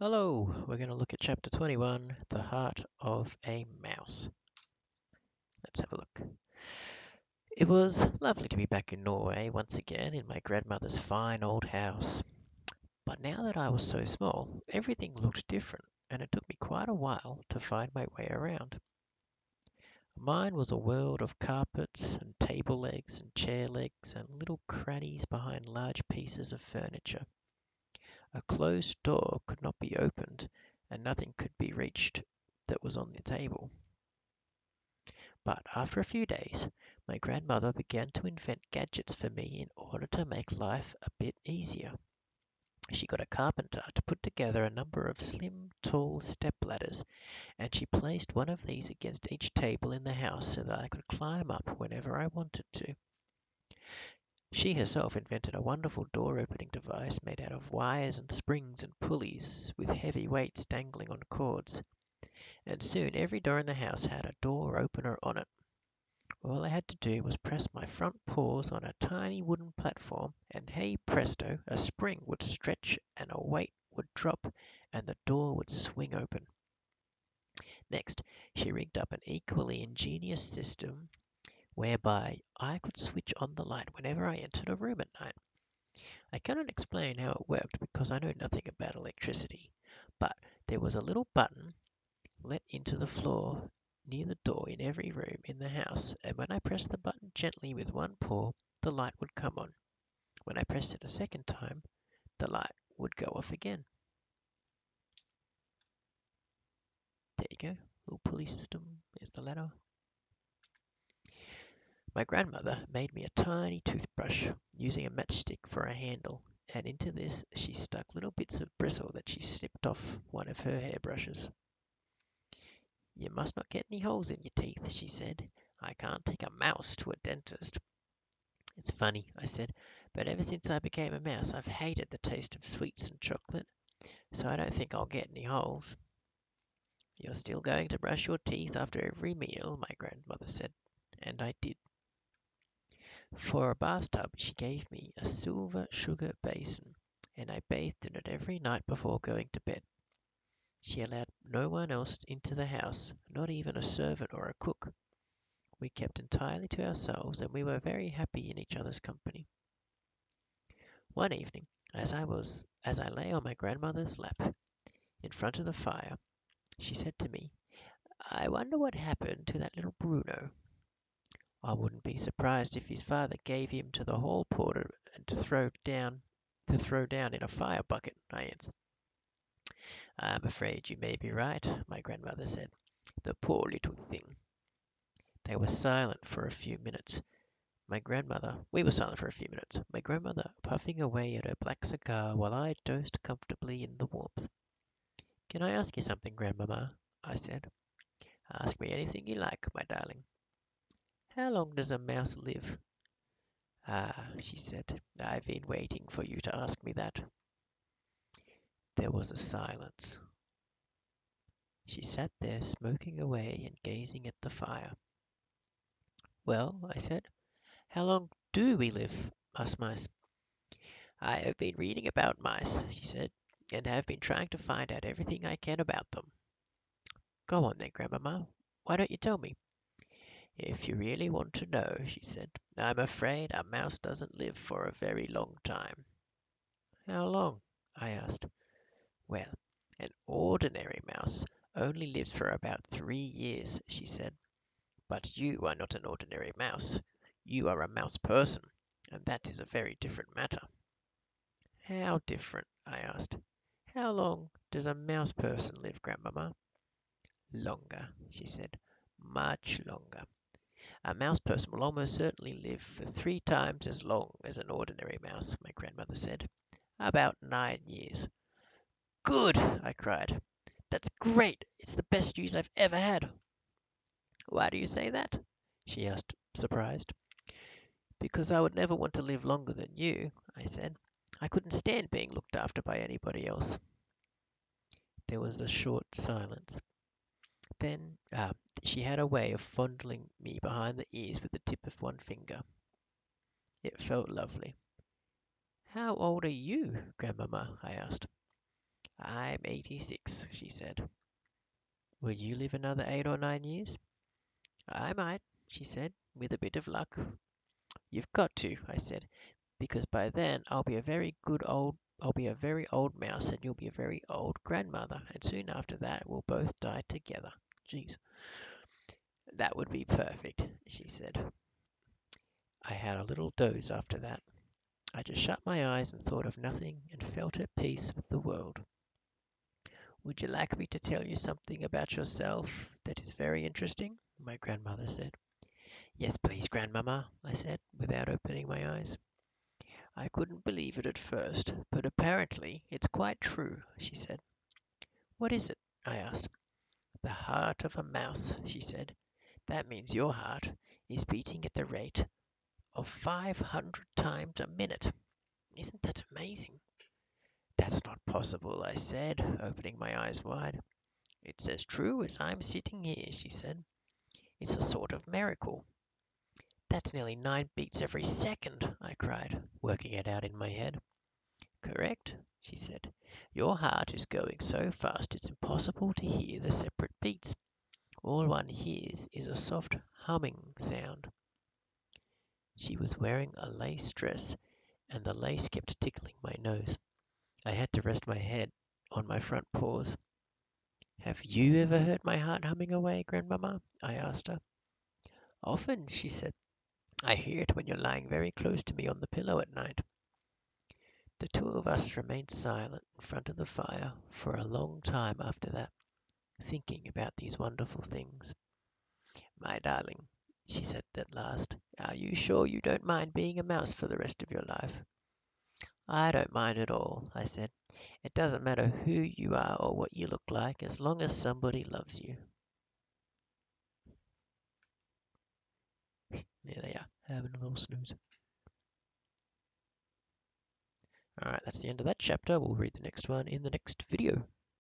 Hello, we're going to look at chapter 21, The Heart of a Mouse. Let's have a look. It was lovely to be back in Norway once again in my grandmother's fine old house. But now that I was so small, everything looked different, and it took me quite a while to find my way around. Mine was a world of carpets and table legs and chair legs and little crannies behind large pieces of furniture. A closed door could not be opened, and nothing could be reached that was on the table. But after a few days, my grandmother began to invent gadgets for me in order to make life a bit easier. She got a carpenter to put together a number of slim, tall step ladders, and she placed one of these against each table in the house so that I could climb up whenever I wanted to. She herself invented a wonderful door opening device made out of wires and springs and pulleys with heavy weights dangling on cords, and soon every door in the house had a door opener on it. All I had to do was press my front paws on a tiny wooden platform, and hey presto, a spring would stretch and a weight would drop, and the door would swing open. Next, she rigged up an equally ingenious system whereby I could switch on the light whenever I entered a room at night. I cannot explain how it worked because I know nothing about electricity, but there was a little button let into the floor near the door in every room in the house, and when I pressed the button gently with one paw, the light would come on. When I pressed it a second time, the light would go off again. There you go, little pulley system. There's the ladder. My grandmother made me a tiny toothbrush using a matchstick for a handle, and into this she stuck little bits of bristle that she snipped off one of her hairbrushes. You must not get any holes in your teeth, she said. I can't take a mouse to a dentist. It's funny, I said, but ever since I became a mouse, I've hated the taste of sweets and chocolate, so I don't think I'll get any holes. You're still going to brush your teeth after every meal, my grandmother said, and I did. For a bathtub, she gave me a silver sugar basin, and I bathed in it every night before going to bed. She allowed no one else into the house, not even a servant or a cook. We kept entirely to ourselves, and we were very happy in each other's company. One evening, as I lay on my grandmother's lap in front of the fire, she said to me, "I wonder what happened to that little Bruno." "I wouldn't be surprised if his father gave him to the hall porter and to throw down in a fire bucket," I answered. "I'm afraid you may be right," my grandmother said. "The poor little thing." They were silent for a few minutes. We were silent for a few minutes, my grandmother puffing away at her black cigar while I dozed comfortably in the warmth. "Can I ask you something, Grandmamma?" I said. "Ask me anything you like, my darling." "How long does a mouse live?" "Ah," she said, "I've been waiting for you to ask me that." There was a silence. She sat there smoking away and gazing at the fire. "Well," I said, "how long do we live, us mice?" "I have been reading about mice," she said, "and have been trying to find out everything I can about them." "Go on then, Grandmamma. Why don't you tell me?" "If you really want to know," she said, "I'm afraid a mouse doesn't live for a very long time." "How long?" I asked. "Well, an ordinary mouse only lives for about 3 years," she said. "But you are not an ordinary mouse. You are a mouse person, and that is a very different matter." "How different?" I asked. "How long does a mouse person live, Grandmamma?" "Longer," she said. "Much longer. A mouse person will almost certainly live for 3 times as long as an ordinary mouse," my grandmother said. "About 9 years." "Good!" I cried. "That's great! It's the best news I've ever had." "Why do you say that?" she asked, surprised. "Because I would never want to live longer than you," I said. "I couldn't stand being looked after by anybody else." There was a short silence. Then she had a way of fondling me behind the ears with the tip of one finger. It felt lovely. "How old are you, Grandmamma?" I asked. I'm 86, she said. Will you live another 8 or 9 years? I might, she said, with a bit of luck. You've got to, I said, because by then I'll be a very old mouse and you'll be a very old grandmother, and soon after that we'll both die together. Jeez, that would be perfect, she said. I had a little doze after that. I just shut my eyes and thought of nothing and felt at peace with the world. Would you like me to tell you something about yourself that is very interesting? My grandmother said. Yes, please, Grandmamma, I said, without opening my eyes. I couldn't believe it at first, but apparently it's quite true, she said. What is it? I asked. The heart of a mouse, she said. That means your heart is beating at the rate of 500 times a minute. Isn't that amazing? That's not possible, I said, opening my eyes wide. It's as true as I'm sitting here, she said. It's a sort of miracle. That's nearly 9 beats every second, I cried, working it out in my head. Correct, she said. Your heart is going so fast it's impossible to hear the separate beats. All one hears is a soft humming sound. She was wearing a lace dress, and the lace kept tickling my nose. I had to rest my head on my front paws. Have you ever heard my heart humming away, Grandmamma? I asked her. Often, she said. I hear it when you're lying very close to me on the pillow at night. The two of us remained silent in front of the fire for a long time after that, thinking about these wonderful things. My darling, she said at last, are you sure you don't mind being a mouse for the rest of your life? I don't mind at all, I said. It doesn't matter who you are or what you look like, as long as somebody loves you. There they are, having a little snooze. Alright, that's the end of that chapter. We'll read the next one in the next video.